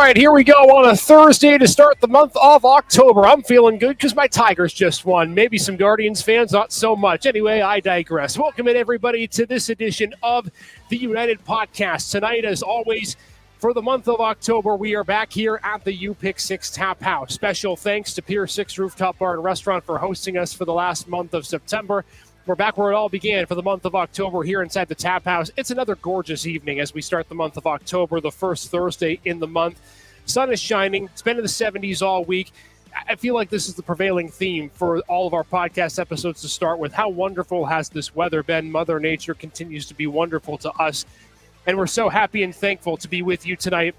right, here we go on a Thursday to start the month of October. I'm feeling good because my Tigers just won. Maybe some Guardians fans, not so much. Anyway, I digress. Welcome in, everybody, to this edition of the United Podcast. Tonight, as always, for the month of October, we are back here at the U6 Tap House. Special thanks to Pier 6 Rooftop Bar and Restaurant for hosting us for the last month of September. We're back where it all began for the month of October here inside the Tap House. It's another gorgeous evening as we start the month of October, the first Thursday in the month. Sun is shining. It's been in the 70s all week. I feel like this is the prevailing theme for all of our podcast episodes to start with. How wonderful has this weather been? Mother Nature continues to be wonderful to us. And we're so happy and thankful to be with you tonight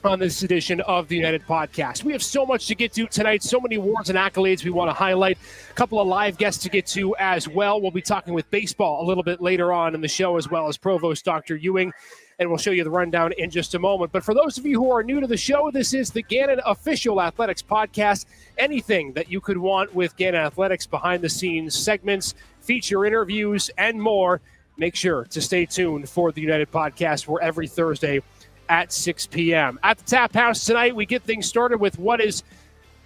on this edition of the United Podcast. We have so much to get to tonight, so many awards and accolades we want to highlight, a couple of live guests to get to as well. We'll be talking with baseball a little bit later on in the show, as well as Provost Dr. Ewing, and we'll show you the rundown in just a moment. But for those of you who are new to the show, this is the Gannon Official Athletics Podcast. Anything that you could want with Gannon Athletics, behind-the-scenes segments, feature interviews, and more, make sure to stay tuned for the United Podcast. We're every Thursday at 6 p.m. At the Tap House tonight, we get things started with what is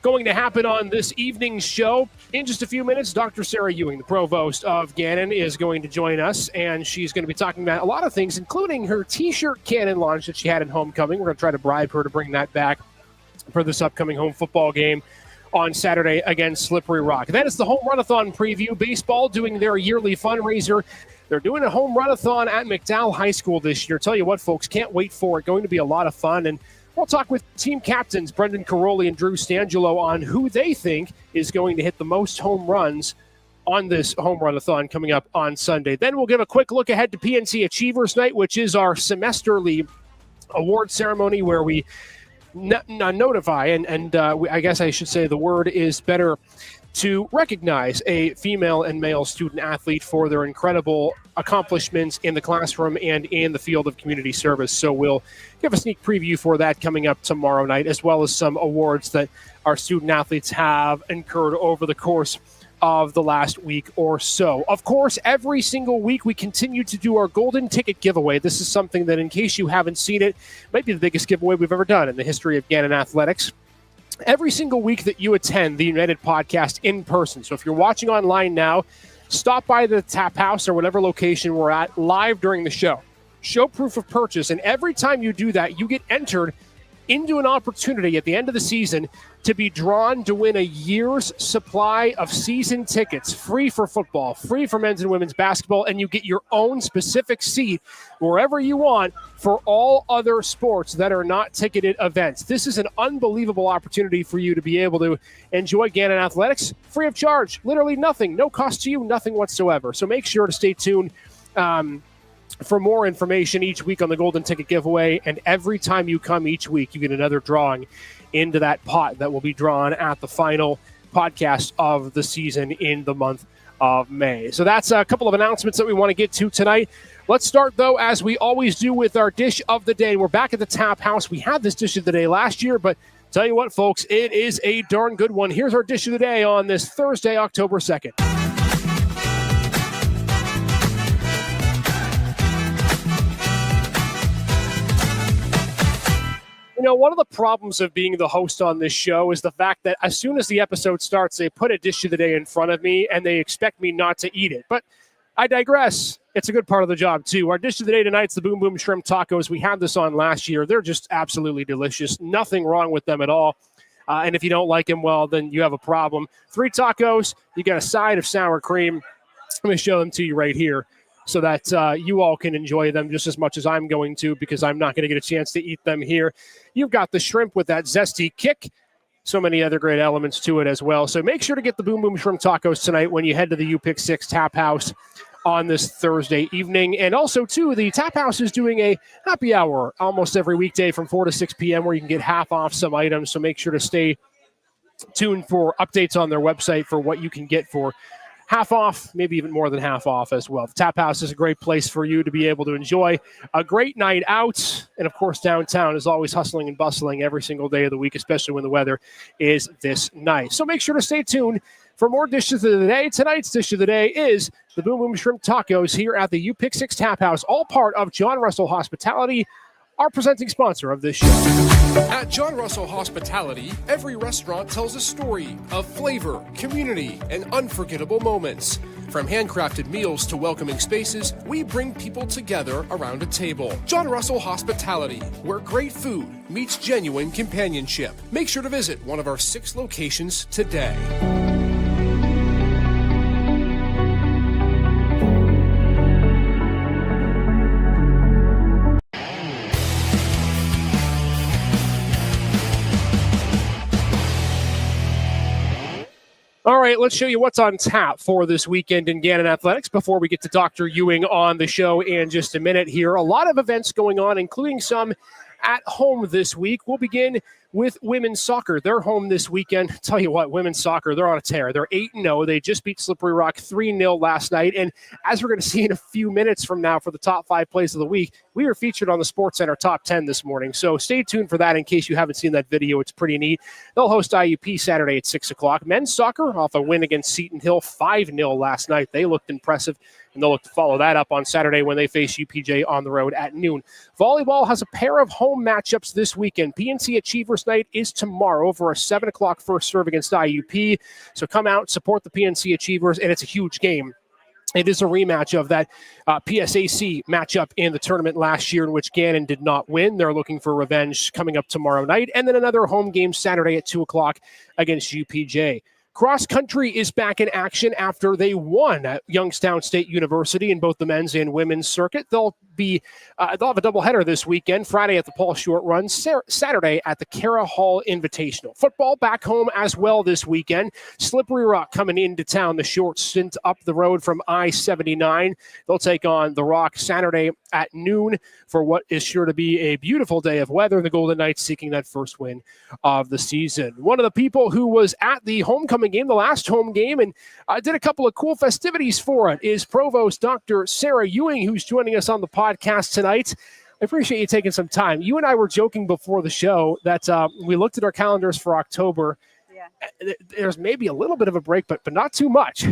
going to happen on this evening's show. In just a few minutes, Dr. Sarah Ewing, the provost of Gannon, is going to join us, and she's going to be talking about a lot of things, including her T-shirt cannon launch that she had in homecoming. We're going to try to bribe her to bring that back for this upcoming home football game on Saturday against Slippery Rock. That is the Home Run-a-thon preview. Baseball doing their yearly fundraiser. They're doing a home run-a-thon at McDowell High School this year. Tell you what, folks, can't wait for it. Going to be a lot of fun. And we'll talk with team captains Brendan Caroli and Drew Stangelo on who they think is going to hit the most home runs on this home run-a-thon coming up on Sunday. Then we'll give a quick look ahead to PNC Achievers Night, which is our semesterly award ceremony where we notify, and I guess I should say the word is better, to recognize a female and male student athlete for their incredible accomplishments in the classroom and in the field of community service. So we'll give a sneak preview for that coming up tomorrow night, as well as some awards that our student athletes have incurred over the course of the last week or so. Of course, every single week we continue to do our golden ticket giveaway. This is something that, in case you haven't seen it, might be the biggest giveaway we've ever done in the history of Gannon Athletics. Every single week that you attend the United Podcast in person. So if you're watching online now, stop by the Tap House or whatever location we're at live during the show. Show proof of purchase. And every time you do that, you get entered into an opportunity at the end of the season to be drawn to win a year's supply of season tickets, free for football, free for men's and women's basketball, and you get your own specific seat wherever you want for all other sports that are not ticketed events. This is an unbelievable opportunity for you to be able to enjoy Gannon Athletics free of charge, literally nothing, no cost to you, nothing whatsoever. So make sure to stay tuned for more information each week on the Golden Ticket Giveaway, and every time you come each week, you get another drawing into that pot that will be drawn at the final podcast of the season in the month of May. So that's a couple of announcements that we want to get to tonight. Let's start, though, as we always do, with our dish of the day. We're back at the Tap House. We had this dish of the day last year, but tell you what, folks, it is a darn good one. Here's our dish of the day on this Thursday, October 2nd. You know, one of the problems of being the host on this show is the fact that as soon as the episode starts, they put a dish of the day in front of me and they expect me not to eat it. But I digress. It's a good part of the job, too. Our dish of the day tonight's the Boom Boom Shrimp Tacos. We had this on last year. They're just absolutely delicious. Nothing wrong with them at all. And if you don't like them, well, then you have a problem. 3 tacos. You got a side of sour cream. Let me show them to you right here, so that you all can enjoy them just as much as I'm going to, because I'm not going to get a chance to eat them here. You've got the shrimp with that zesty kick. So many other great elements to it as well. So make sure to get the Boom Boom Shrimp Tacos tonight when you head to the U6 Tap House on this Thursday evening. And also, too, the Tap House is doing a happy hour almost every weekday from 4 to 6 p.m. where you can get half off some items. So make sure to stay tuned for updates on their website for what you can get for half off, maybe even more than half off as well. The Tap House is a great place for you to be able to enjoy a great night out. And, of course, downtown is always hustling and bustling every single day of the week, especially when the weather is this nice. So make sure to stay tuned for more dishes of the day. Tonight's dish of the day is the Boom Boom Shrimp Tacos here at the U6 Tap House, all part of John Russell Hospitality, our presenting sponsor of this show. At John Russell Hospitality, every restaurant tells a story of flavor, community, and unforgettable moments. From handcrafted meals to welcoming spaces, we bring people together around a table. John Russell Hospitality, where great food meets genuine companionship. Make sure to visit one of our 6 locations today. All right, let's show you what's on tap for this weekend in Gannon Athletics before we get to Dr. Ewing on the show in just a minute here. A lot of events going on, including some at home this week. We'll begin with women's soccer. They're home this weekend. Tell you what, women's soccer, they're on a tear. They're 8-0. They just beat Slippery Rock 3-0 last night. And as we're going to see in a few minutes from now for the top 5 plays of the week, we were featured on the Sports Center top 10 this morning. So stay tuned for that in case you haven't seen that video. It's pretty neat. They'll host IUP Saturday at 6 o'clock. Men's soccer off a win against Seton Hill 5-0 last night. They looked impressive. And they'll look to follow that up on Saturday when they face UPJ on the road at noon. Volleyball has a pair of home matchups this weekend. PNC Achievers Night is tomorrow for a 7 o'clock first serve against IUP. So come out, support the PNC Achievers, and it's a huge game. It is a rematch of that PSAC matchup in the tournament last year in which Gannon did not win. They're looking for revenge coming up tomorrow night. And then another home game Saturday at 2 o'clock against UPJ. Cross country is back in action after they won at Youngstown State University in both the men's and women's circuit. They'll have a doubleheader this weekend, Friday at the Paul Short Run, Saturday at the Cara Hall Invitational. Football back home as well this weekend. Slippery Rock coming into town, the short stint up the road from I-79. They'll take on the Rock Saturday at noon for what is sure to be a beautiful day of weather. The Golden Knights seeking that first win of the season. One of the people who was at the homecoming game, the last home game, and did a couple of cool festivities for it is Provost Dr. Sarah Ewing, who's joining us on the podcast tonight. I appreciate you taking some time. You and I were joking before the show that we looked at our calendars for October. Yeah. There's maybe a little bit of a break, but not too much.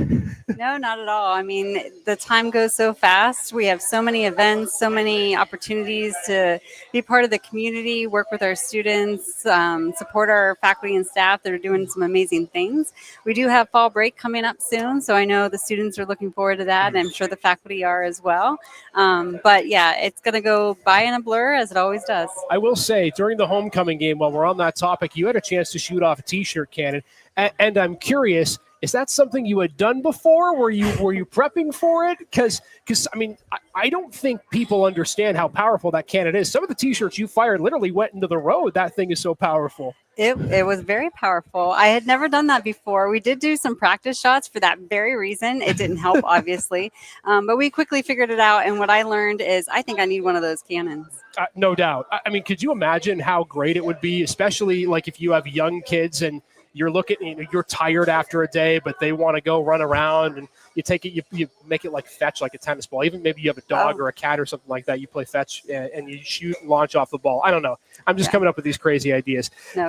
No, not at all. I mean, the time goes so fast. We have so many events, so many opportunities to be part of the community, work with our students, support our faculty and staff that are doing some amazing things. We do have fall break coming up soon, so I know the students are looking forward to that, and I'm sure the faculty are as well. But yeah, it's going to go by in a blur, as it always does. I will say, during the homecoming game, while we're on that topic, you had a chance to shoot off a T-shirt cannon, and I'm curious, is that something you had done before? Were you prepping for it? Because I mean, I don't think people understand how powerful that cannon is. Some of the T-shirts you fired literally went into the road. That thing is so powerful. It was very powerful. I had never done that before. We did do some practice shots for that very reason. It didn't help, obviously, but we quickly figured it out. And what I learned is I think I need one of those cannons. No doubt. I mean, could you imagine how great it would be, especially like if you have young kids and you're tired after a day, but they want to go run around, and you take it, you make it like fetch, like a tennis ball. Even maybe you have a dog or a cat or something like that. You play fetch and you shoot and launch off the ball. I don't know. I'm just coming up with these crazy ideas. No,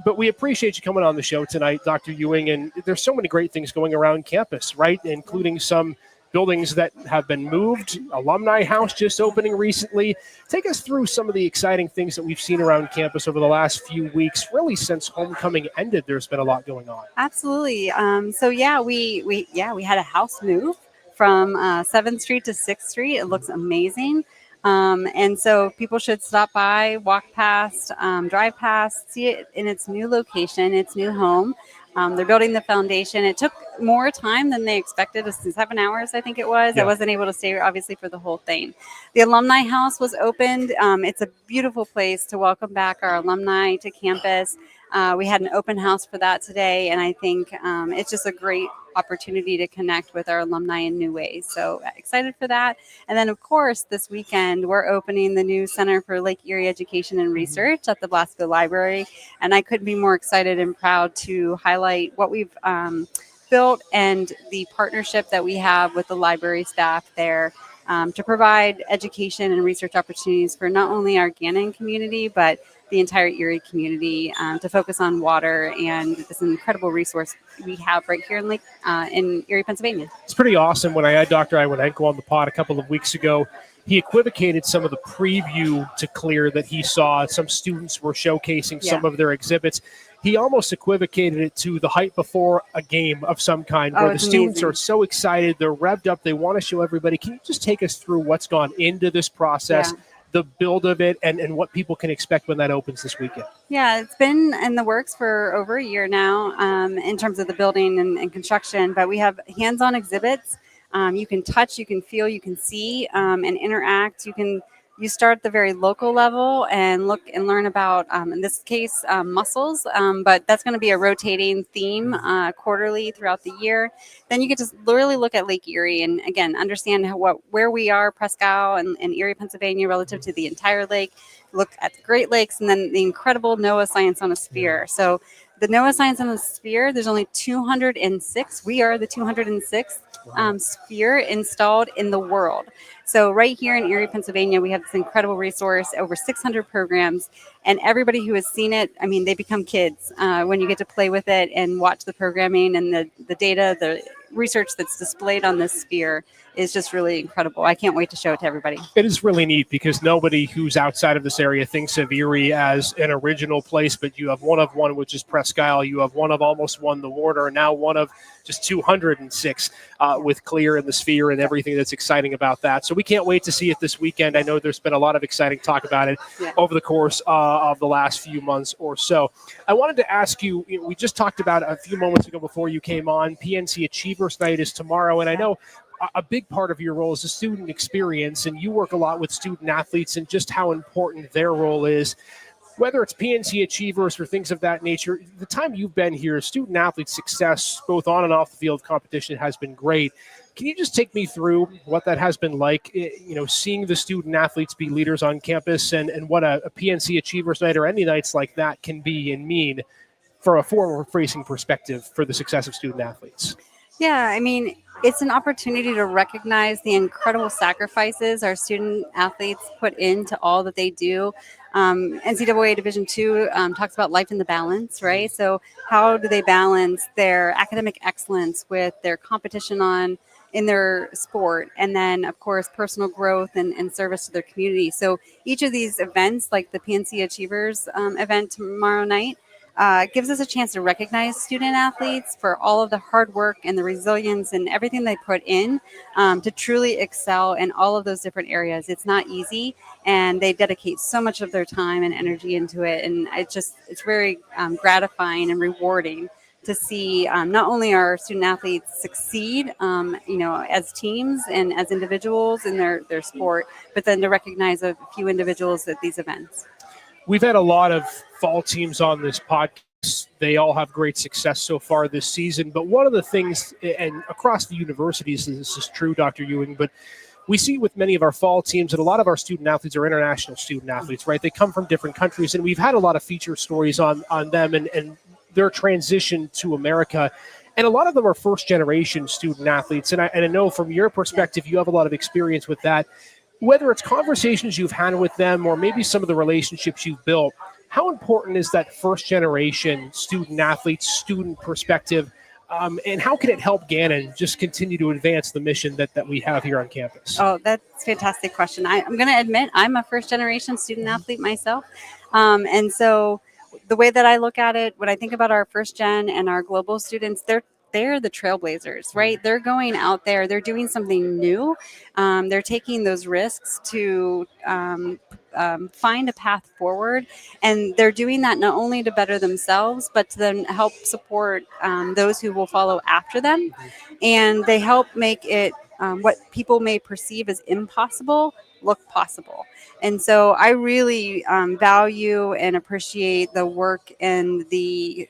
but we appreciate you coming on the show tonight, Dr. Ewing. And there's so many great things going around campus, right? Including some buildings that have been moved, alumni house just opening recently. Take us through some of the exciting things that we've seen around campus over the last few weeks. Really, since homecoming ended, there's been a lot going on. Absolutely. So yeah, we had a house move from 7th Street to 6th Street. It looks amazing. And so people should stop by, walk past, drive past, see it in its new location, its new home. They're building the foundation. It took more time than they expected. 7 hours, I think it was. Yeah. I wasn't able to stay, obviously, for the whole thing. The alumni house was opened. It's a beautiful place to welcome back our alumni to campus. We had an open house for that today, and I think it's just a great opportunity to connect with our alumni in new ways. So excited for that. And then, of course, this weekend, we're opening the new Center for Lake Erie Education and Research at the Blasco Library. And I couldn't be more excited and proud to highlight what we've built and the partnership that we have with the library staff there to provide education and research opportunities for not only our Gannon community, but the entire Erie community to focus on water and this incredible resource we have right here in Erie, Pennsylvania. It's pretty awesome. When I had Dr. Iowanenko on the pod a couple of weeks ago, he equivocated some of the preview to Clear that he saw. Some students were showcasing some of their exhibits. He almost equivocated it to the hype before a game of some kind, where the students are so excited, they're revved up, they want to show everybody. Can you just take us through what's gone into this process, the build of it, and what people can expect when that opens this weekend? Yeah, it's been in the works for over a year now in terms of the building and construction, but we have hands-on exhibits. You can touch, you can feel, you can see, and interact. You start at the very local level and look and learn about, in this case, mussels, but that's going to be a rotating theme quarterly throughout the year. Then you get to literally look at Lake Erie and, again, understand where we are, Presque Isle and Erie, Pennsylvania, relative to the entire lake. Look at the Great Lakes and then the incredible NOAA Science on a Sphere. So the NOAA Science on a Sphere, there's only 206. We are the 206th sphere installed in the world. So right here in Erie, Pennsylvania, we have this incredible resource, over 600 programs, and everybody who has seen it, I mean, they become kids when you get to play with it and watch the programming and the data, the research that's displayed on this sphere is just really incredible. I can't wait to show it to everybody. It is really neat because nobody who's outside of this area thinks of Erie as an original place, but you have one of one, which is Presque Isle. You have one of almost one, the Warner, now one of just 206 with Clear and the Sphere and everything that's exciting about that. So we can't wait to see it this weekend. I know there's been a lot of exciting talk about it over the course of the last few months or so. I wanted to ask you, we just talked about a few moments ago before you came on, PNC Achievers Night is tomorrow, and I know a big part of your role is the student experience, and you work a lot with student athletes and just how important their role is. Whether it's PNC Achievers or things of that nature, the time you've been here, student athlete success, both on and off the field competition, has been great. Can you just take me through what that has been like, seeing the student athletes be leaders on campus and what a PNC Achievers Night or any nights like that can be and mean for a forward-facing perspective for the success of student athletes? Yeah, I mean, it's an opportunity to recognize the incredible sacrifices our student athletes put into all that they do. NCAA Division II talks about life in the balance, right? So how do they balance their academic excellence with their competition in their sport, and then, of course, personal growth and service to their community? So each of these events, like the PNC Achievers event tomorrow night, gives us a chance to recognize student athletes for all of the hard work and the resilience and everything they put in to truly excel in all of those different areas. It's not easy, and they dedicate so much of their time and energy into it. And it's very gratifying and rewarding to see not only our student athletes succeed, as teams and as individuals in their sport, but then to recognize a few individuals at these events. We've had a lot of fall teams on this podcast. They all have great success so far this season. But one of the things, and across the universities, this is true, Dr. Ewing, but we see with many of our fall teams that a lot of our student athletes are international student athletes, right? They come from different countries, and we've had a lot of feature stories on them and their transition to America. And a lot of them are first-generation student athletes. And I know from your perspective, you have a lot of experience with that. Whether it's conversations you've had with them or maybe some of the relationships you've built, how important is that first-generation student athlete, student perspective, and how can it help Gannon just continue to advance the mission that we have here on campus? Oh, that's a fantastic question. I'm going to admit I'm a first-generation student athlete myself. And so the way that I look at it, when I think about our first-gen and our global students, they're the trailblazers, right? They're going out there, they're doing something new. They're taking those risks to find a path forward. And they're doing that not only to better themselves, but to then help support those who will follow after them. And they help make it what people may perceive as impossible look possible. And so I really value and appreciate the work and the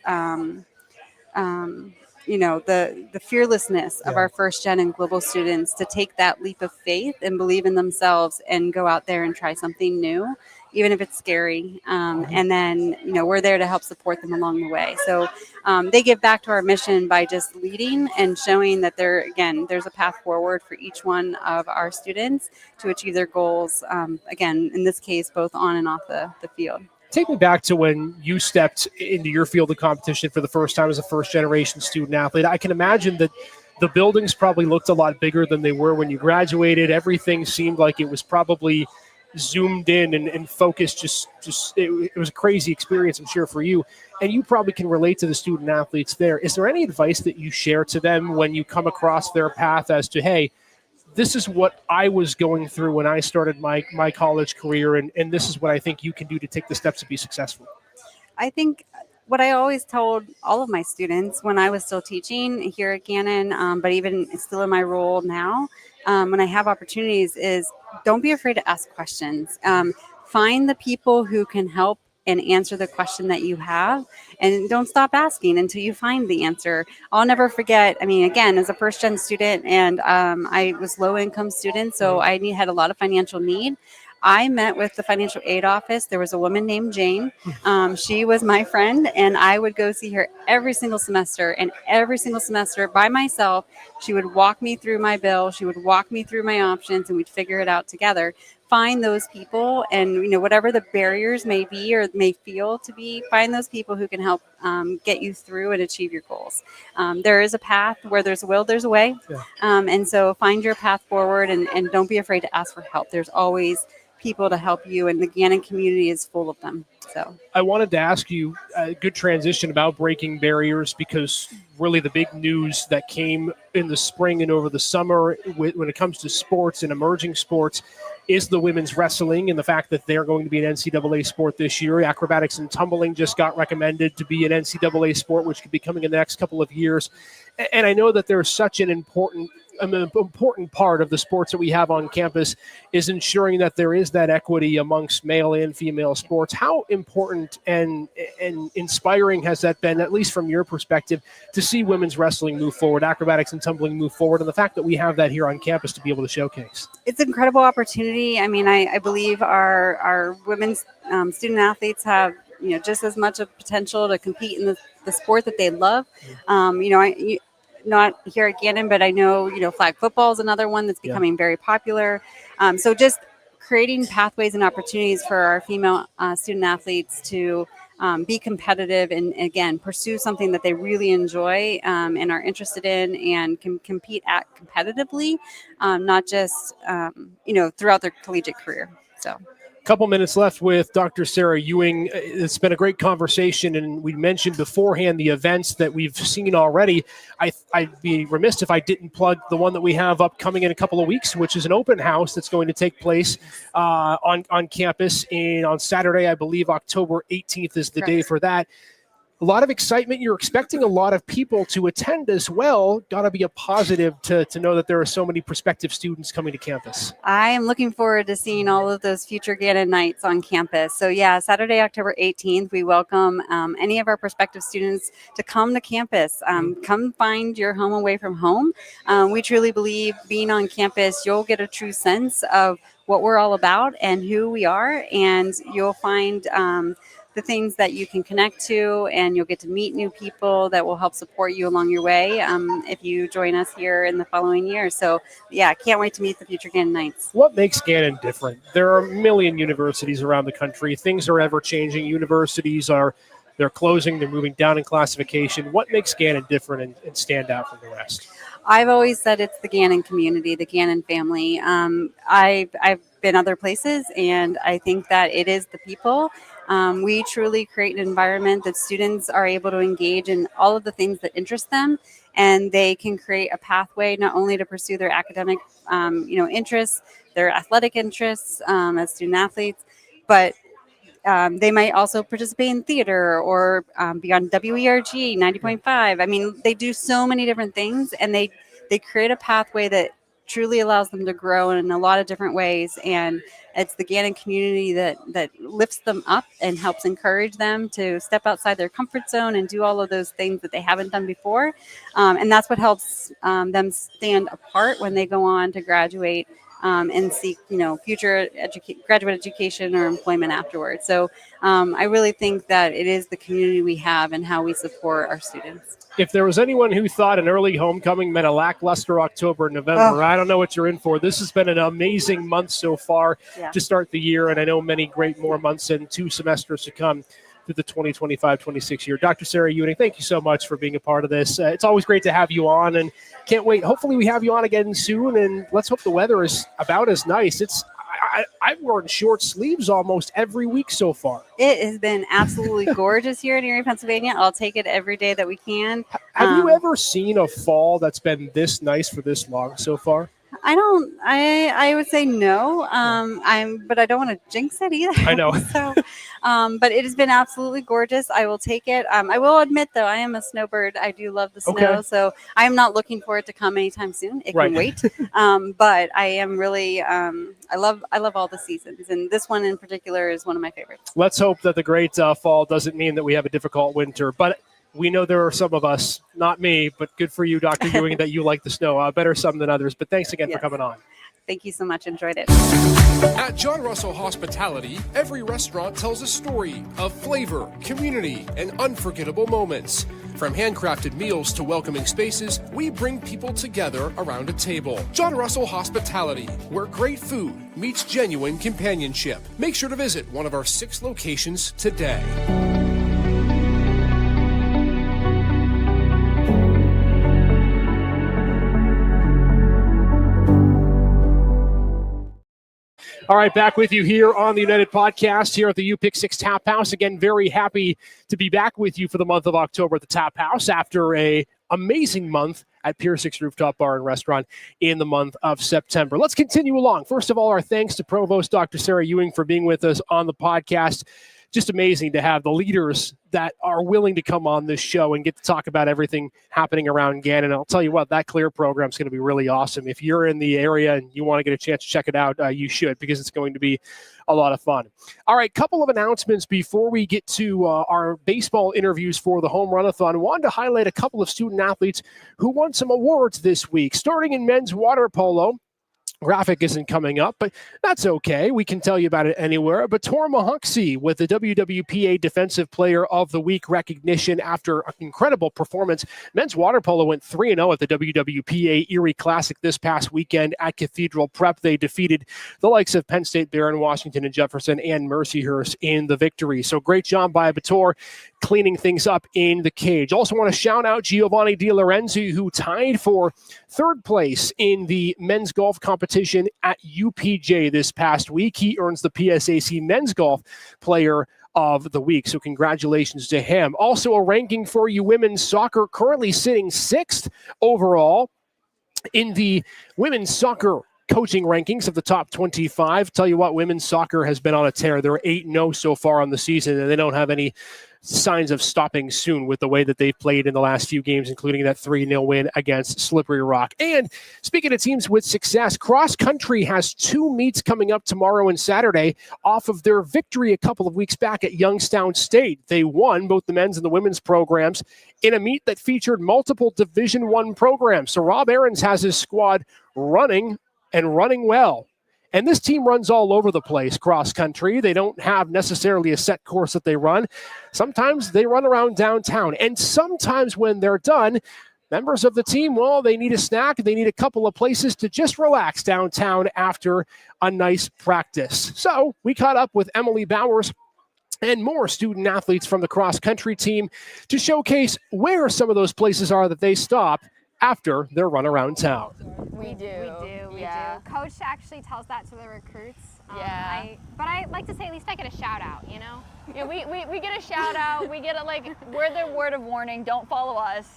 fearlessness of our first gen and global students to take that leap of faith and believe in themselves and go out there and try something new, even if it's scary. And then, we're there to help support them along the way. So they give back to our mission by just leading and showing that there's a path forward for each one of our students to achieve their goals. Again, in this case, both on and off the field. Take me back to when you stepped into your field of competition for the first time as a first-generation student athlete. I can imagine that The buildings probably looked a lot bigger than they were when you graduated. Everything seemed like it was probably zoomed in and focused. It was a crazy experience, I'm sure, for you. And you probably can relate to the student athletes there. Is there any advice that you share to them when you come across their path as to, hey, this is what I was going through when I started my college career, and this is what I think you can do to take the steps to be successful? I think what I always told all of my students when I was still teaching here at Gannon, but even still in my role now, when I have opportunities, is don't be afraid to ask questions. Find the people who can help and answer the question that you have, and don't stop asking until you find the answer. I'll never forget, I mean, again, as a first gen student, and I was low income student, so I had a lot of financial need. I met with the financial aid office. There was a woman named Jane. She was my friend, and I would go see her every single semester. And every single semester by myself, she would walk me through my bill. She would walk me through my options, and we'd figure it out together. Find those people, and whatever the barriers may be or may feel to be, find those people who can help get you through and achieve your goals. There is a path. Where there's a will, there's a way. Yeah. And so find your path forward, and don't be afraid to ask for help. There's always people to help you, and the Gannon community is full of them. So I wanted to ask you a good transition about breaking barriers, because really the big news that came in the spring and over the summer when it comes to sports and emerging sports is the women's wrestling, and the fact that they're going to be an NCAA sport this year. Acrobatics and tumbling just got recommended to be an NCAA sport, which could be coming in the next couple of years. And I know that there's such an important part of the sports that we have on campus is ensuring that there is that equity amongst male and female sports. How important and inspiring has that been, at least from your perspective, to see women's wrestling move forward, acrobatics and tumbling move forward, and the fact that we have that here on campus to be able to showcase? It's an incredible opportunity. I mean, I believe our women's student athletes have just as much of potential to compete in the sport that they love. Not here at Gannon, but I know, flag football is another one that's becoming very popular. So just creating pathways and opportunities for our female student athletes to be competitive and, again, pursue something that they really enjoy and are interested in and can compete at competitively, not just, throughout their collegiate career. So. Couple minutes left with Dr. Sarah Ewing. It's been a great conversation, and we mentioned beforehand the events that we've seen already. I'd be remiss if I didn't plug the one that we have upcoming in a couple of weeks, which is an open house that's going to take place on campus on Saturday. I believe October 18th is the day for that. A lot of excitement. You're expecting a lot of people to attend as well. Got to be a positive to know that there are so many prospective students coming to campus. I am looking forward to seeing all of those future Gannon nights on campus. So Saturday, October 18th, we welcome any of our prospective students to come to campus. Come find your home away from home. We truly believe being on campus, you'll get a true sense of what we're all about and who we are, and you'll find the things that you can connect to, and you'll get to meet new people that will help support you along your way if you join us here in the following year. So, can't wait to meet the future Gannon Knights. What makes Gannon different? There are a million universities around the country. Things are ever changing. Universities they're closing, they're moving down in classification. What makes Gannon different and stand out from the rest? I've always said it's the Gannon community, the Gannon family. I've been other places, and I think that it is the people. We truly create an environment that students are able to engage in all of the things that interest them, and they can create a pathway not only to pursue their academic, interests, their athletic interests as student athletes, but they might also participate in theater or be on WERG 90.5. I mean, they do so many different things, and they create a pathway that truly allows them to grow in a lot of different ways. And it's the Gannon community that lifts them up and helps encourage them to step outside their comfort zone and do all of those things that they haven't done before. And that's what helps them stand apart when they go on to graduate and seek, future graduate education or employment afterwards. So I really think that it is the community we have and how we support our students. If there was anyone who thought an early homecoming meant a lackluster October, November, I don't know what you're in for. This has been an amazing month so far to start the year, and I know many great more months and 2 semesters to come. through the 2025-26 year. Dr. Sarah Ewing, thank you so much for being a part of this. It's always great to have you on, and can't wait. Hopefully we have you on again soon, and let's hope the weather is about as nice. I've worn short sleeves almost every week so far. It has been absolutely gorgeous here in Erie, Pennsylvania. I'll take it every day that we can. Have you ever seen a fall that's been this nice for this long so far? I would say no. But I don't want to jinx it either. I know. So, but it has been absolutely gorgeous. I will take it. I will admit though, I am a snowbird. I do love the snow. So I am not looking for it to come anytime soon. It can wait. But I am really, I love all the seasons, and this one in particular is one of my favorites. Let's hope that the great fall doesn't mean that we have a difficult winter, but we know there are some of us, not me, but good for you, Dr. Ewing, that you like the snow. Better some than others. But thanks again for coming on. Thank you so much. Enjoyed it. At John Russell Hospitality, every restaurant tells a story of flavor, community, and unforgettable moments. From handcrafted meals to welcoming spaces, we bring people together around a table. John Russell Hospitality, where great food meets genuine companionship. Make sure to visit one of our 6 locations today. All right, back with you here on the United Podcast here at the U-Pick 6 Tap House. Again, very happy to be back with you for the month of October at the Tap House after a amazing month at Pier 6 Rooftop Bar and Restaurant in the month of September. Let's continue along. First of all, our thanks to Provost Dr. Sarah Ewing for being with us on the podcast. Just amazing to have the leaders that are willing to come on this show and get to talk about everything happening around Gannon. And I'll tell you what, that Clear program is going to be really awesome. If you're in the area and you want to get a chance to check it out, you should, because it's going to be a lot of fun. All right, couple of announcements before we get to our baseball interviews for the Home Run-a-thon. Wanted to highlight a couple of student athletes who won some awards this week. Starting in men's water polo, graphic isn't coming up, but that's okay. We can tell you about it anywhere. But Tor Mahuxi with the WWPA Defensive Player of the Week recognition after an incredible performance. Men's water polo went 3-0 at the WWPA Erie Classic this past weekend at Cathedral Prep. They defeated the likes of Penn State, Barron, Washington, and Jefferson, and Mercyhurst in the victory. So great job by Bator cleaning things up in the cage. Also want to shout out Giovanni Di Lorenzi, who tied for third place in the men's golf competition at UPJ this past week. He earns the PSAC Men's Golf Player of the Week. So congratulations to him. Also a ranking for you women's soccer, currently sitting 6th overall in the women's soccer coaching rankings of the top 25. Tell you what, women's soccer has been on a tear. They're 8-0 so far on the season, and they don't have any signs of stopping soon with the way that they've played in the last few games, including that 3-0 win against Slippery Rock. And speaking of teams with success, cross country has 2 meets coming up tomorrow and Saturday off of their victory a couple of weeks back at Youngstown State. They won both the men's and the women's programs in a meet that featured multiple Division I programs. So Rob Aarons has his squad running and running well. And this team runs all over the place, cross country. They don't have necessarily a set course that they run. Sometimes they run around downtown. And sometimes when they're done, members of the team, well, they need a snack. They need a couple of places to just relax downtown after a nice practice. So we caught up with Emily Bowers and more student athletes from the cross country team to showcase where some of those places are that they stop after their run around town. We do. Coach actually tells that to the recruits. But I like to say at least I get a shout out, you know? Yeah, we get a shout out. We get we're the word of warning. Don't follow us.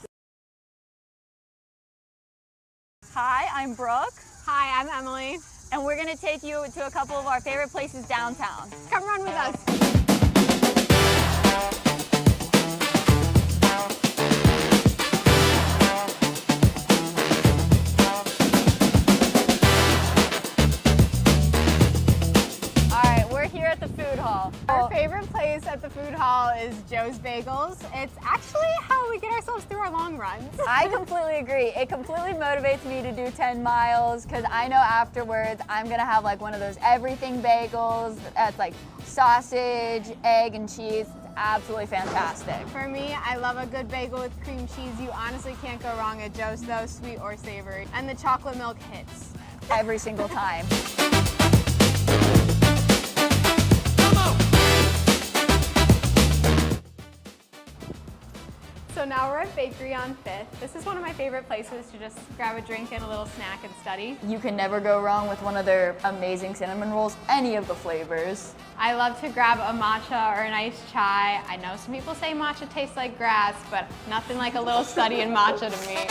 Hi, I'm Brooke. Hi, I'm Emily. And we're going to take you to a couple of our favorite places downtown. Come run with us. Our favorite place at the food hall is Joe's Bagels. It's actually how we get ourselves through our long runs. I completely agree. It completely motivates me to do 10 miles because I know afterwards I'm going to have like one of those everything bagels that's like sausage, egg, and cheese. It's absolutely fantastic. For me, I love a good bagel with cream cheese. You honestly can't go wrong at Joe's though, sweet or savory. And the chocolate milk hits. Every single time. So now we're at Bakery on 5th. This is one of my favorite places to just grab a drink and a little snack and study. You can never go wrong with one of their amazing cinnamon rolls, any of the flavors. I love to grab a matcha or an iced chai. I know some people say matcha tastes like grass, but nothing like a little study in matcha to me.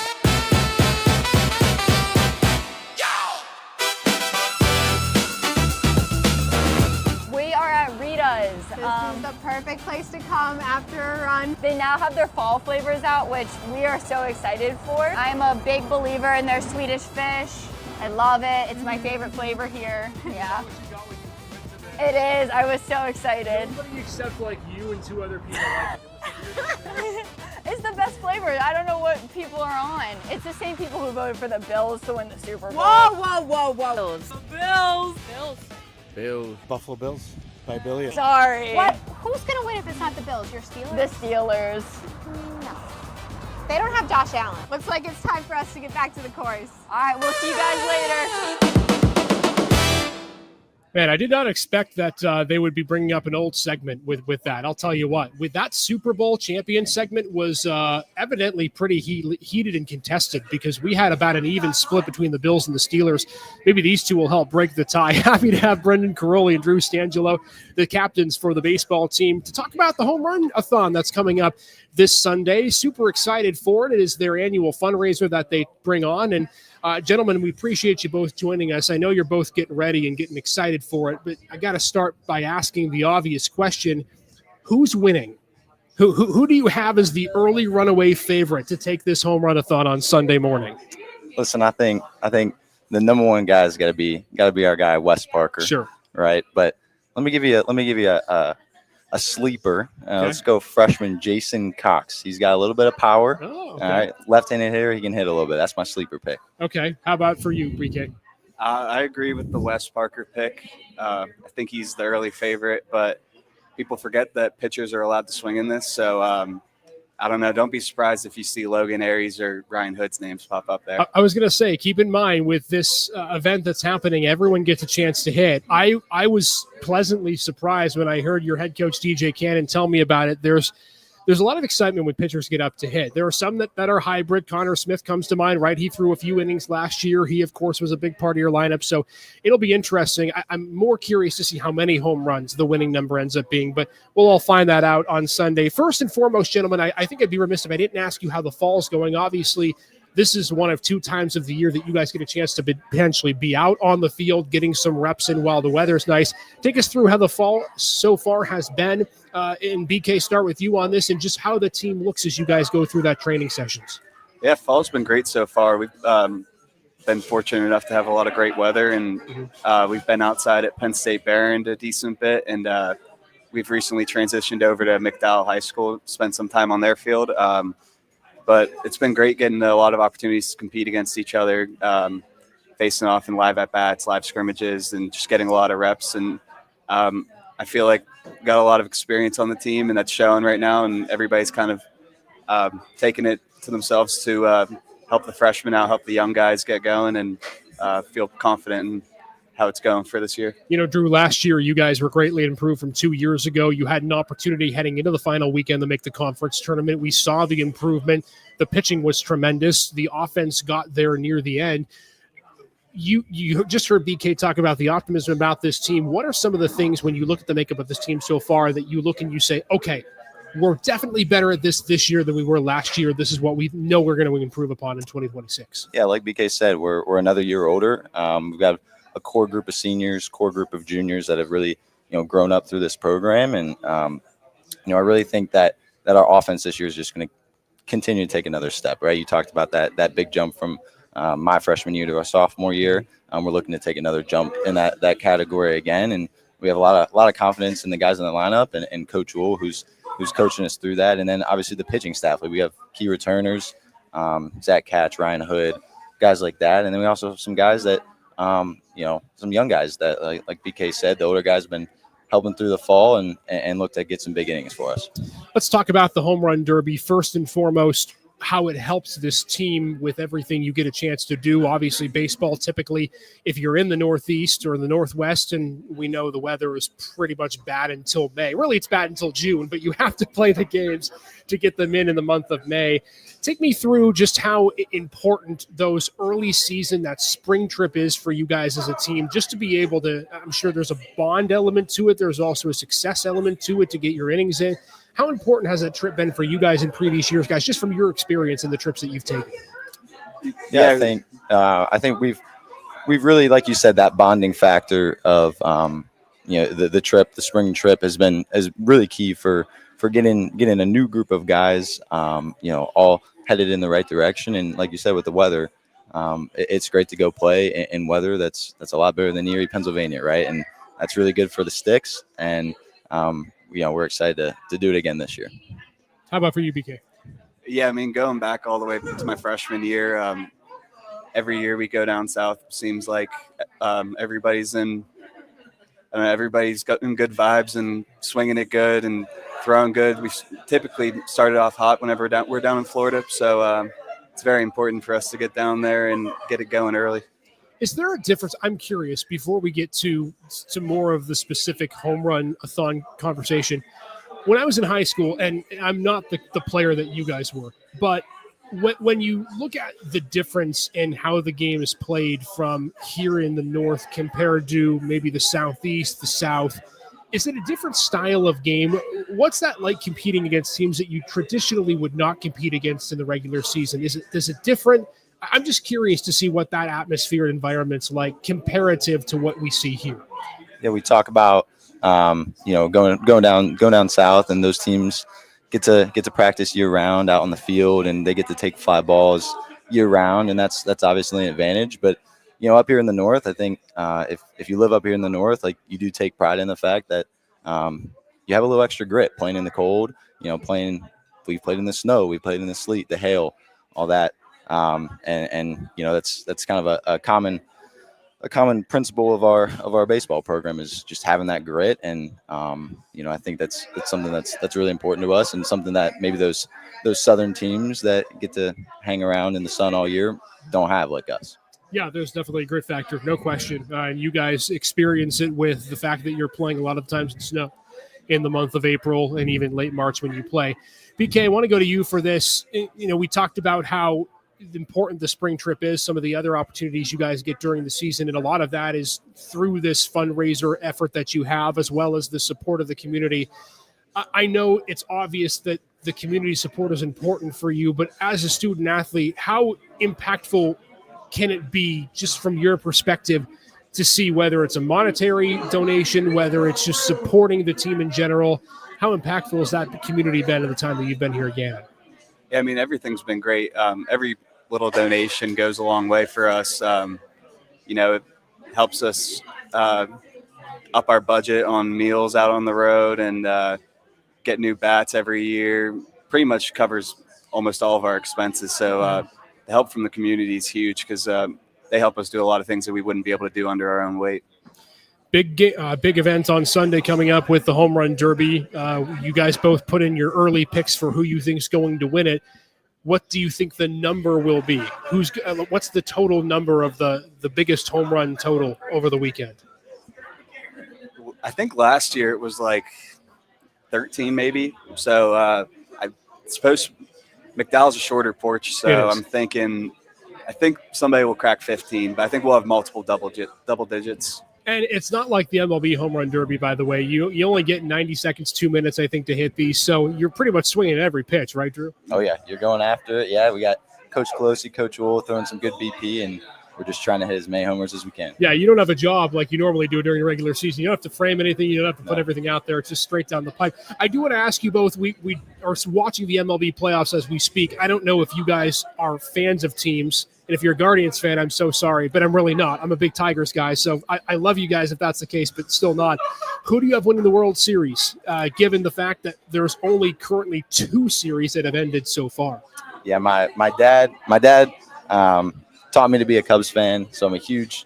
We are at Rita's. This is the perfect place to come after a run. They now have their fall flavors out, which we are so excited for. I'm a big believer in their Swedish fish. I love it. It's my favorite flavor here. Yeah. It is. I was so excited. Nobody except like you and 2 other people like it. It's the best flavor. I don't know what people are on. It's the same people who voted for the Bills to win the Super Bowl. Whoa. Bills. Bills. Bills. Buffalo Bills by Billy. Sorry. What? Who's going to win if it's not the Bills? Your Steelers? The Steelers. No. They don't have Josh Allen. Looks like it's time for us to get back to the course. All right, we'll see you guys later. Man, I did not expect that they would be bringing up an old segment with that. I'll tell you what, with that Super Bowl champion segment was evidently pretty heated and contested because we had about an even split between the Bills and the Steelers. Maybe these two will help break the tie. Happy to have Brendan Caroli and Drew Stangelo, the captains for the baseball team, to talk about the home run-a-thon that's coming up this Sunday. Super excited for it. It is their annual fundraiser that they bring on. And gentlemen, we appreciate you both joining us. I know you're both getting ready and getting excited for it, but I got to start by asking the obvious question. Who's winning? Who do you have as the early runaway favorite to take this home run-a-thon on Sunday morning? Listen, I think the number one guy has got to be our guy Wes Parker. Sure. Right, but let me give you a sleeper. Okay. Let's go freshman Jason Cox. He's got a little bit of power. Oh, okay. All right, left-handed hitter. He can hit a little bit. That's my sleeper pick. Okay. How about for you, BK? I agree with the Wes Parker pick. I think he's the early favorite, but people forget that pitchers are allowed to swing in this. So I don't know. Don't be surprised if you see Logan Aries or Ryan Hood's names pop up there. I was going to say, keep in mind with this event that's happening, everyone gets a chance to hit. I was pleasantly surprised when I heard your head coach, DJ Cannon, tell me about it. There's a lot of excitement when pitchers get up to hit. There are some that are hybrid. Connor Smith comes to mind, right? He threw a few innings last year. He, of course, was a big part of your lineup. So it'll be interesting. I'm more curious to see how many home runs the winning number ends up being, but we'll all find that out on Sunday. First and foremost, gentlemen, I think I'd be remiss if I didn't ask you how the fall's going. Obviously, this is one of 2 times of the year that you guys get a chance to potentially be out on the field, getting some reps in while the weather's nice. Take us through how the fall so far has been. And BK, start with you on this and just how the team looks as you guys go through that training sessions. Yeah, fall's been great so far. We've been fortunate enough to have a lot of great weather, and we've been outside at Penn State Barron a decent bit, and we've recently transitioned over to McDowell High School, spent some time on their field. But it's been great getting a lot of opportunities to compete against each other, facing off in live at-bats, live scrimmages, and just getting a lot of reps. And I feel like we got a lot of experience on the team, and that's showing right now. And everybody's kind of taking it to themselves to help the freshmen out, help the young guys get going, and feel confident in how it's going for this year. You know, Drew, last year you guys were greatly improved from 2 years ago. You had an opportunity heading into the final weekend to make the conference tournament. We saw the improvement. The pitching was tremendous. The offense got there near the end. You just heard BK talk about the optimism about this team. What are some of the things when you look at the makeup of this team so far that you look and you say, okay, we're definitely better at this year than we were last year. This is what we know we're going to improve upon in 2026. Yeah, like BK said, we're another year older. We've got a core group of seniors, core group of juniors that have really, grown up through this program. And, I really think that our offense this year is just going to continue to take another step, right? You talked about that big jump from my freshman year to our sophomore year. We're looking to take another jump in that category again. And we have a lot of confidence in the guys in the lineup and Coach Wool, who's coaching us through that. And then obviously the pitching staff. We have key returners, Zach Catch, Ryan Hood, guys like that. And then we also have some guys that, some young guys that, like BK said, the older guys have been helping through the fall and look to get some big innings for us. Let's talk about the home run derby. First and foremost, how it helps this team with everything you get a chance to do. Obviously, baseball, typically, if you're in the Northeast or the Northwest, and we know the weather is pretty much bad until May. Really, it's bad until June, but you have to play the games to get them in the month of May. Take me through just how important those early season, that spring trip is for you guys as a team, just to be able to, I'm sure there's a bond element to it. There's also a success element to it to get your innings in. How important has that trip been for you guys in previous years, guys, just from your experience and the trips that you've taken? Yeah, I think we've really, like you said, that bonding factor of the spring trip is really key for getting a new group of guys, all headed in the right direction. And like you said, with the weather, it's great to go play in weather that's a lot better than Erie, Pennsylvania, right? And that's really good for the sticks. And we're excited to do it again this year. How about for you, BK? Yeah, I mean, going back all the way to my freshman year, every year we go down south. Seems like everybody's in good vibes and swinging it good and throwing good. We typically started off hot whenever we're down in Florida, so it's very important for us to get down there and get it going early. Is there a difference? I'm curious, before we get to more of the specific home run-a-thon conversation. When I was in high school, and I'm not the player that you guys were, but when you look at the difference in how the game is played from here in the North compared to maybe the Southeast, the South, is it a different style of game? What's that like competing against teams that you traditionally would not compete against in the regular season? Is it different? I'm just curious to see what that atmosphere and environment's like comparative to what we see here. Yeah, we talk about going down south, and those teams get to practice year round out on the field, and they get to take fly balls year round, and that's obviously an advantage. But up here in the North, I think if you live up here in the North, like, you do take pride in the fact that you have a little extra grit playing in the cold. We've played in the snow, we played in the sleet, the hail, all that. That's kind of a common principle of our baseball program, is just having that grit. And I think that's something that's really important to us, and something that maybe those southern teams that get to hang around in the sun all year don't have, like us. Yeah, there's definitely a grit factor, no question. And you guys experience it with the fact that you're playing a lot of times in snow in the month of April and even late March when you play. BK, I want to go to you for this. We talked about how important the spring trip is, some of the other opportunities you guys get during the season, and a lot of that is through this fundraiser effort that you have, as well as the support of the community. I know it's obvious that the community support is important for you, but as a student athlete, how impactful can it be, just from your perspective, to see whether it's a monetary donation, whether it's just supporting the team in general? How impactful has that community been at the time that you've been here again? Yeah, I mean, everything's been great. Every little donation goes a long way for us. It helps us up our budget on meals out on the road, and get new bats every year. Pretty much covers almost all of our expenses. So the help from the community is huge, because they help us do a lot of things that we wouldn't be able to do under our own weight. Big event on Sunday coming up with the Home Run Derby. You guys both put in your early picks for who you think is going to win it. What do you think the number will be? What's the total number of the biggest home run total over the weekend? I think last year it was like 13 maybe. So I suppose McDowell's a shorter porch, so I'm thinking I think somebody will crack 15, but I think we'll have multiple double digits. And it's not like the MLB Home Run Derby, by the way. You only get 90 seconds, 2 minutes, I think, to hit these. So you're pretty much swinging every pitch, right, Drew? Oh, yeah. You're going after it. Yeah, we got Coach Pelosi, Coach Wool throwing some good BP, and we're just trying to hit as many homers as we can. Yeah, you don't have a job like you normally do during the regular season. You don't have to frame anything. You don't have to put everything out there. It's just straight down the pipe. I do want to ask you both, we are watching the MLB playoffs as we speak. I don't know if you guys are fans of teams. And if you're a Guardians fan, I'm so sorry, but I'm really not. I'm a big Tigers guy, so I love you guys if that's the case, but still not. Who do you have winning the World Series, given the fact that there's only currently 2 series that have ended so far? Yeah, my dad taught me to be a Cubs fan, so I'm a huge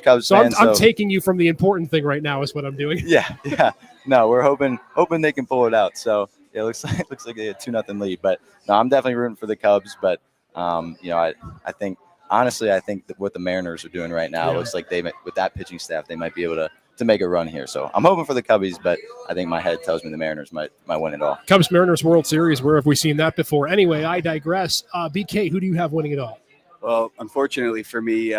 Cubs fan. I'm taking you from the important thing right now is what I'm doing. Yeah. No, we're hoping they can pull it out. So it looks like a 2-0 lead. But no, I'm definitely rooting for the Cubs. But I think honestly, I think that what the Mariners are doing right now looks like with that pitching staff, they might be able to make a run here. So I'm hoping for the Cubbies, but I think my head tells me the Mariners might win it all. Cubs Mariners World Series. Where have we seen that before? Anyway, I digress. BK, who do you have winning it all? Well, unfortunately for me,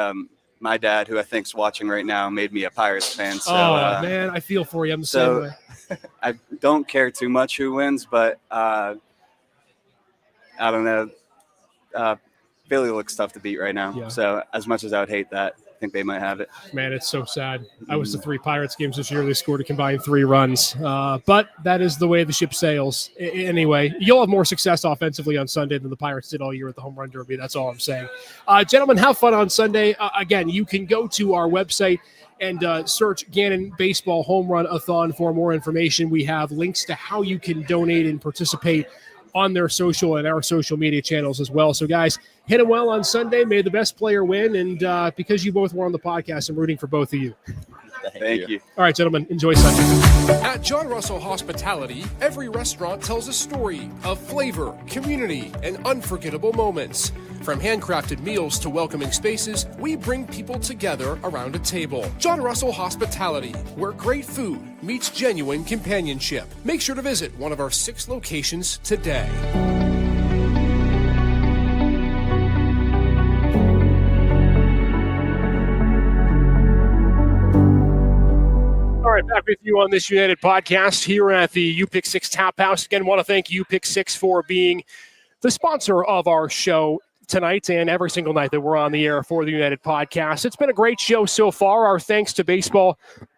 my dad, who I think's watching right now, made me a Pirates fan. So, man, I feel for you. I'm the same way. I don't care too much who wins, but I don't know. Philly looks tough to beat right now. Yeah. So as much as I would hate that, I think they might have it. Man, it's so sad. I was to 3 Pirates games this year. They scored a combined 3 runs. But that is the way the ship sails. Anyway, you'll have more success offensively on Sunday than the Pirates did all year at the home run derby. That's all I'm saying. Gentlemen, have fun on Sunday. Again, you can go to our website and search Gannon Baseball Home Run-a-thon for more information. We have links to how you can donate and participate on their social and our social media channels as well. So, guys, hit them well on Sunday. May the best player win. And because you both were on the podcast, I'm rooting for both of you. Thank you. All right, gentlemen, enjoy Sunday. At John Russell Hospitality, every restaurant tells a story of flavor, community, and unforgettable moments. From handcrafted meals to welcoming spaces, we bring people together around a table. John Russell Hospitality, where great food meets genuine companionship. Make sure to visit one of our 6 locations today. All right, back with you on this United podcast here at the UPick6 Tap House. Again, want to thank UPick6 for being the sponsor of our show tonight and every single night that we're on the air for the United podcast. It's been a great show so far. Our thanks to baseball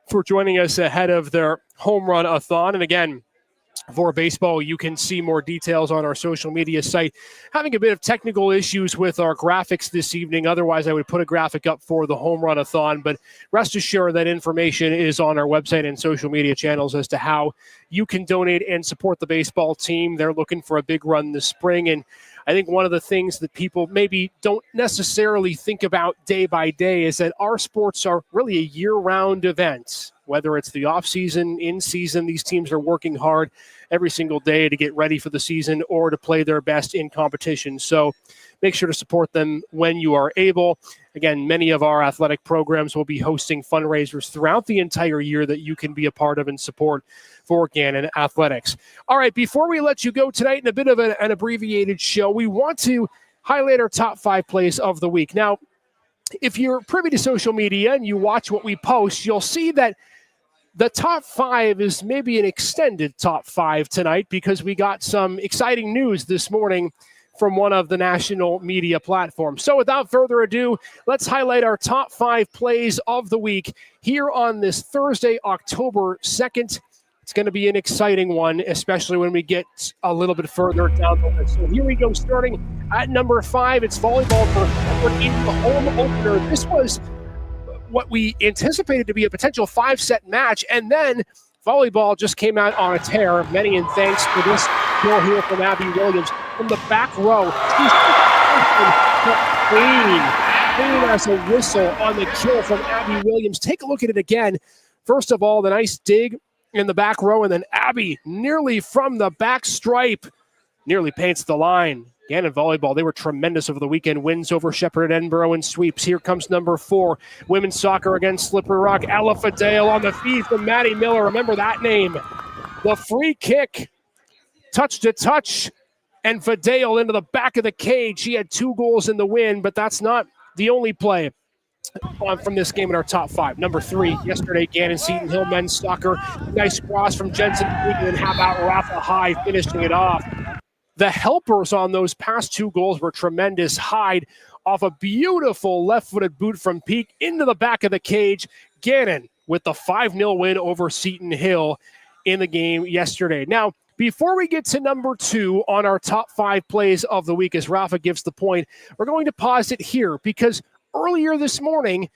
for joining us ahead of their home run-a-thon. And again, for baseball, you can see more details on our social media site. Having a bit of technical issues with our graphics this evening. Otherwise, I would put a graphic up for the home run-a-thon. But rest assured that information is on our website and social media channels as to how you can donate and support the baseball team. They're looking for a big run this spring. And I think one of the things that people maybe don't necessarily think about day by day is that our sports are really a year-round event. Whether it's the off-season, in-season, these teams are working hard every single day to get ready for the season or to play their best in competition. So make sure to support them when you are able. Again, many of our athletic programs will be hosting fundraisers throughout the entire year that you can be a part of and support for Gannon Athletics. All right, before we let you go tonight in a bit of an abbreviated show, we want to highlight our top 5 plays of the week. Now, if you're privy to social media and you watch what we post, you'll see that the top 5 is maybe an extended top 5 tonight because we got some exciting news this morning from one of the national media platforms. So without further ado, let's highlight our top 5 plays of the week here on this Thursday, October 2nd. It's going to be an exciting one, especially when we get a little bit further down the list. So here we go, starting at number 5. It's volleyball for in the home opener. This was what we anticipated to be a potential 5-set match, and then volleyball just came out on a tear. Many and thanks for this goal here from Abby Williams from the back row. Clean as a whistle on the kill from Abby Williams. Take a look at it again. First of all, the nice dig in the back row, and then Abby nearly from the back stripe nearly paints the line. Again, in volleyball, they were tremendous over the weekend. Wins over Shepherd and Edinburgh and sweeps. Here comes number 4. Women's soccer against Slippery Rock. Ella Fadale on the feed from Maddie Miller. Remember that name. The free kick. Touch to touch. And Fadale into the back of the cage. She had 2 goals in the win, but that's not the only play on from this game in our top 5. Number 3, yesterday, Gannon Seton Hill men's soccer. Nice cross from Jensen. And then how about Rafa Hyde finishing it off? The helpers on those past 2 goals were tremendous. Hyde off a beautiful left-footed boot from Peak into the back of the cage. Gannon with the 5-0 win over Seton Hill in the game yesterday. Now, before we get to number 2 on our top 5 plays of the week, as Rafa gives the point, we're going to pause it here because earlier this morning,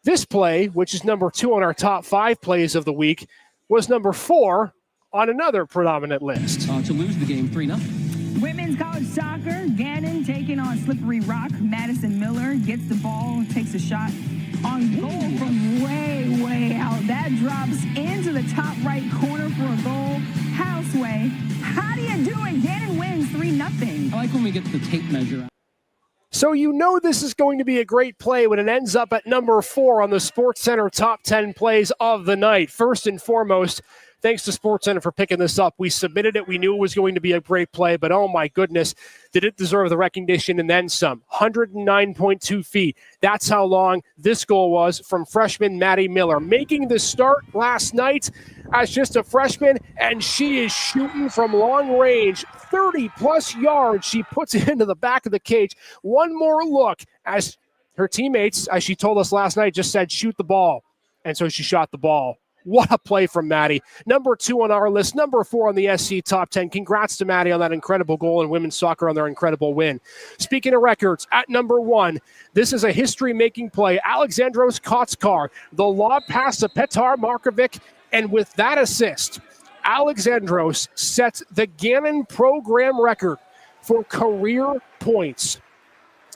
this play, which is number 2 on our top 5 plays of the week, was number 4 on another predominant list. To lose the game 3-0. Women's college soccer, Gannon taking on Slippery Rock. Madison Miller gets the ball, takes a shot on goal from way out. That drops into the top right corner for a goal. Houseway. How do you do it? Gannon wins 3-0. I like when we get the tape measure out. So you know this is going to be a great play when it ends up at number 4 on the SportsCenter top 10 plays of the night. First and foremost, thanks to SportsCenter for picking this up. We submitted it. We knew it was going to be a great play, but oh my goodness, did it deserve the recognition and then some. 109.2 feet. That's how long this goal was from freshman Maddie Miller. Making the start last night as just a freshman, and she is shooting from long range. 30-plus yards. She puts it into the back of the cage. One more look as her teammates, as she told us last night, just said, shoot the ball. And so she shot the ball. What a play from Maddie. Number 2 on our list, number 4 on the SC Top 10. Congrats to Maddie on that incredible goal and women's soccer on their incredible win. Speaking of records, at number 1, this is a history-making play. Alexandros Kotskar, the lob pass to Petar Markovic, and with that assist, Alexandros sets the Gannon program record for career points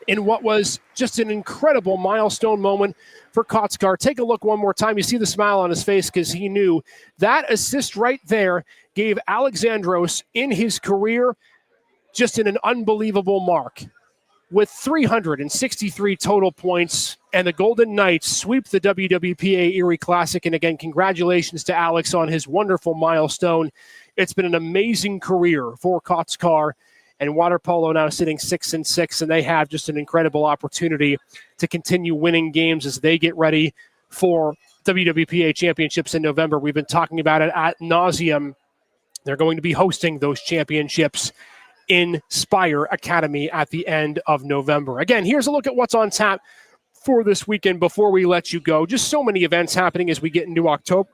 in what was just an incredible milestone moment for Kotskar. Take a look one more time. You see the smile on his face because he knew that assist right there gave Alexandros in his career just an unbelievable mark. With 363 total points, and the Golden Knights sweep the WWPA Erie Classic. And again, congratulations to Alex on his wonderful milestone. It's been an amazing career for Kotskar, and water polo now sitting 6-6, and they have just an incredible opportunity to continue winning games as they get ready for WWPA championships in November. We've been talking about it ad nauseum. They're going to be hosting those championships in Spire Academy at the end of November. Again, here's a look at what's on tap for this weekend before we let you go. Just so many events happening as we get into October.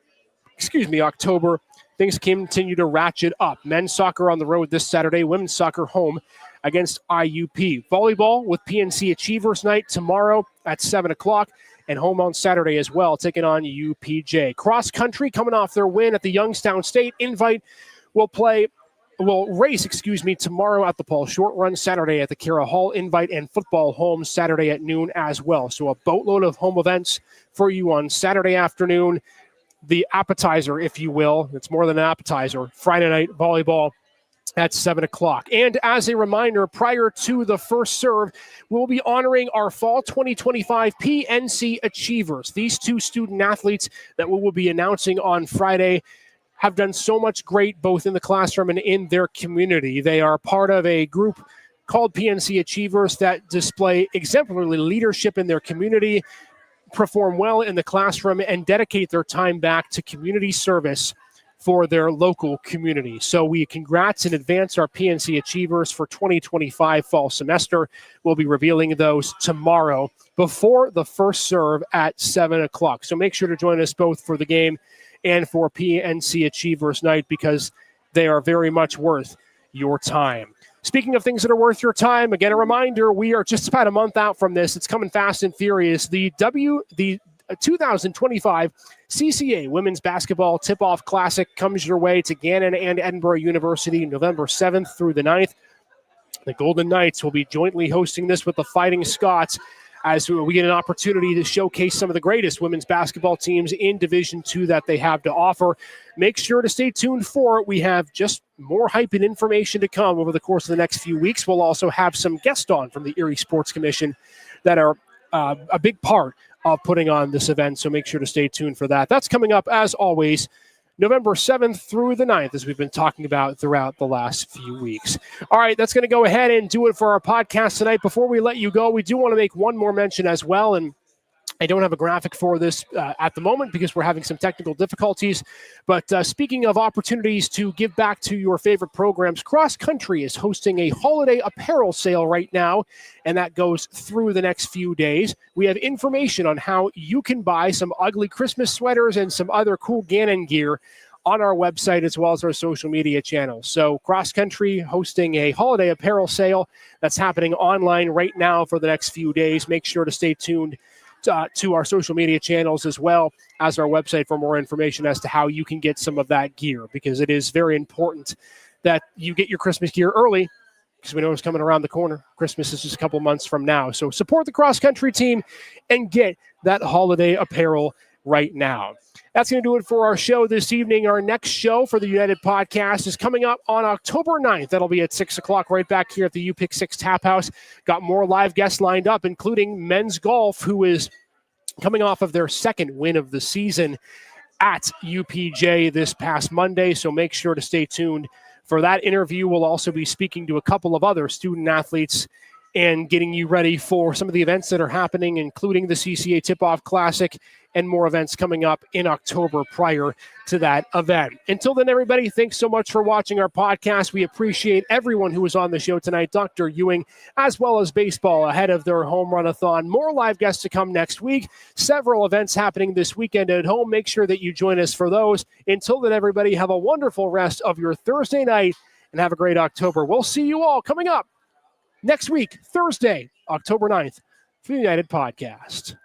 Things continue to ratchet up. Men's soccer on the road this Saturday, women's soccer home against IUP. Volleyball with PNC Achievers Night tomorrow at 7 o'clock, and home on Saturday as well, taking on UPJ. Cross country coming off their win at the Youngstown State Invite will race tomorrow at the Paul Short Run, Saturday at the Kara Hall Invite, and football home Saturday at noon as well. So a boatload of home events for you on Saturday afternoon. The appetizer, if you will, it's more than an appetizer, Friday night volleyball at 7 o'clock. And as a reminder, prior to the first serve, we'll be honoring our Fall 2025 PNC Achievers. These 2 student athletes that we will be announcing on Friday have done so much great both in the classroom and in their community. They are part of a group called PNC Achievers that display exemplary leadership in their community, perform well in the classroom, and dedicate their time back to community service for their local community. So we congrats in advance our PNC Achievers for 2025 fall semester. We'll be revealing those tomorrow before the first serve at 7 o'clock. So make sure to join us both for the game and for PNC Achievers Night, because they are very much worth your time. Speaking of things that are worth your time, again, a reminder, we are just about a month out from this. It's coming fast and furious. The 2025 CCA Women's Basketball Tip-Off Classic comes your way to Gannon and Edinburgh University November 7th through the 9th. The Golden Knights will be jointly hosting this with the Fighting Scots as we get an opportunity to showcase some of the greatest women's basketball teams in Division II that they have to offer. Make sure to stay tuned for it. We have just more hype and information to come over the course of the next few weeks. We'll also have some guests on from the Erie Sports Commission that are a big part of putting on this event, so make sure to stay tuned for that. That's coming up, as always, November 7th through the 9th, as we've been talking about throughout the last few weeks. All right, that's going to go ahead and do it for our podcast tonight. Before we let you go, we do want to make one more mention as well, and I don't have a graphic for this at the moment because we're having some technical difficulties. But speaking of opportunities to give back to your favorite programs, Cross Country is hosting a holiday apparel sale right now, and that goes through the next few days. We have information on how you can buy some ugly Christmas sweaters and some other cool Gannon gear on our website as well as our social media channels. So Cross Country hosting a holiday apparel sale that's happening online right now for the next few days. Make sure to stay tuned to our social media channels as well as our website for more information as to how you can get some of that gear, because it is very important that you get your Christmas gear early because we know it's coming around the corner. Christmas is just a couple months from now. So support the Cross Country team and get that holiday apparel right now. That's going to do it for our show this evening. Our next show for the United podcast is coming up on October 9th. That'll be at 6 o'clock right back here at the UPick 6 Tap House. Got more live guests lined up, including men's golf, who is coming off of their second win of the season at UPJ this past Monday. So make sure to stay tuned for that interview. We'll also be speaking to a couple of other student athletes and getting you ready for some of the events that are happening, including the CCA Tip-Off Classic and more events coming up in October prior to that event. Until then, everybody, thanks so much for watching our podcast. We appreciate everyone who was on the show tonight, Dr. Ewing, as well as baseball ahead of their home run-a-thon. More live guests to come next week. Several events happening this weekend at home. Make sure that you join us for those. Until then, everybody, have a wonderful rest of your Thursday night and have a great October. We'll see you all coming up next week, Thursday, October 9th, for the United Podcast.